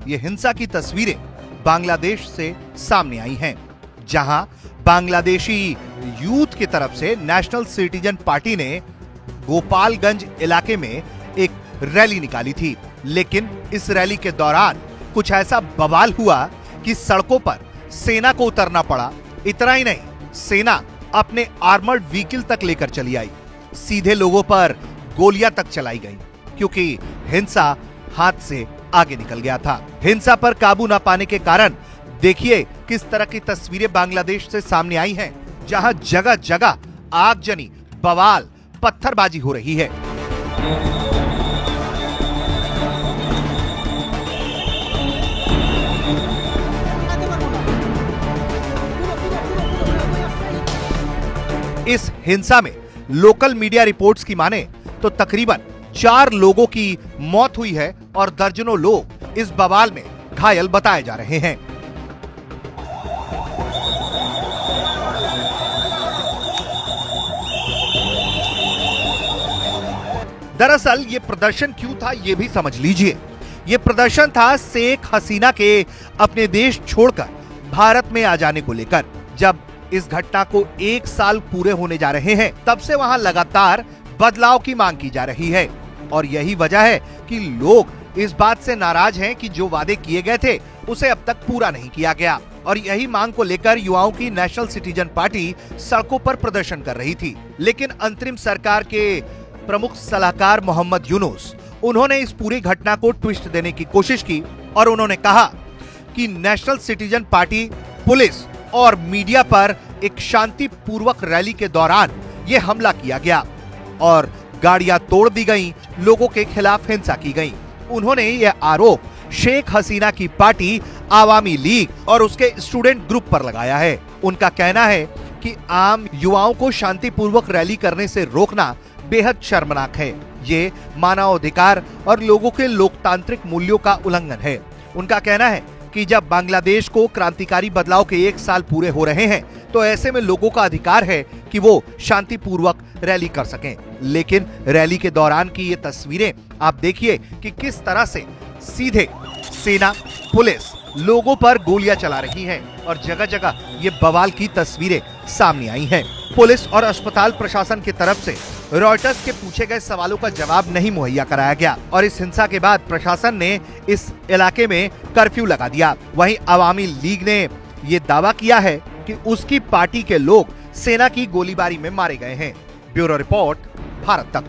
ये हिंसा की तस्वीरें बांग्लादेश से सामने आई हैं, जहां बांग्लादेशी यूथ की तरफ से नेशनल सिटीजन पार्टी ने गोपालगंज इलाके में एक रैली निकाली थी। लेकिन इस रैली के दौरान कुछ ऐसा बवाल हुआ कि सड़कों पर सेना को उतरना पड़ा। इतना ही नहीं, सेना अपने आर्मर्ड व्हीकल तक लेकर चली आई, सीधे लोगों पर गोलियां तक चलाई गई, क्योंकि हिंसा हाथ से आगे निकल गया था। हिंसा पर काबू न पाने के कारण देखिए किस तरह की तस्वीरें बांग्लादेश से सामने आई हैं, जहां जगह जगह आगजनी, बवाल, पत्थरबाजी हो रही है। इस हिंसा में लोकल मीडिया रिपोर्ट्स की माने तो तकरीबन 4 लोगों की मौत हुई है और दर्जनों लोग इस बवाल में घायल बताए जा रहे हैं। दरअसल ये प्रदर्शन क्यों था, ये भी समझ लीजिए। ये प्रदर्शन था शेख हसीना के अपने देश छोड़कर भारत में आ जाने को लेकर। जब इस घटना को 1 साल पूरे होने जा रहे हैं, तब से वहां लगातार बदलाव की मांग की जा रही है और यही वजह है कि लोग इस बात से नाराज हैं कि जो वादे किए गए थे उसे अब तक पूरा नहीं किया गया। और यही मांग को लेकर युवाओं की नेशनल सिटीजन पार्टी सड़कों पर प्रदर्शन कर रही थी। लेकिन अंतरिम सरकार के प्रमुख सलाहकार मोहम्मद यूनुस, उन्होंने इस पूरी घटना को ट्विस्ट देने की कोशिश की और उन्होंने कहा कि नेशनल सिटीजन पार्टी, पुलिस और मीडिया पर एक शांतिपूर्वक रैली के दौरान ये हमला किया गया और गाड़ियां तोड़ दी गईं, लोगों के खिलाफ हिंसा की गई। उन्होंने यह आरोप शेख हसीना की पार्टी आवामी लीग और उसके स्टूडेंट ग्रुप पर लगाया है। उनका कहना है कि आम युवाओं को शांतिपूर्वक रैली करने से रोकना बेहद शर्मनाक है। ये मानवाधिकार और लोगों के लोकतांत्रिक मूल्यों का उल्लंघन है। उनका कहना है कि जब बांग्लादेश को क्रांतिकारी बदलाव के 1 साल पूरे हो रहे हैं, तो ऐसे में लोगों का अधिकार है कि वो शांतिपूर्वक रैली कर सकें। लेकिन रैली के दौरान की ये तस्वीरें आप देखिए कि किस तरह से सीधे सेना, पुलिस लोगों पर गोलियां चला रही है और जगह जगह ये बवाल की तस्वीरें सामने आई हैं। पुलिस और अस्पताल प्रशासन की तरफ से रॉयटर्स के पूछे गए सवालों का जवाब नहीं मुहैया कराया गया और इस हिंसा के बाद प्रशासन ने इस इलाके में कर्फ्यू लगा दिया। वहीं अवामी लीग ने ये दावा किया है कि उसकी पार्टी के लोग सेना की गोलीबारी में मारे गए हैं। ब्यूरो रिपोर्ट, भारत तक।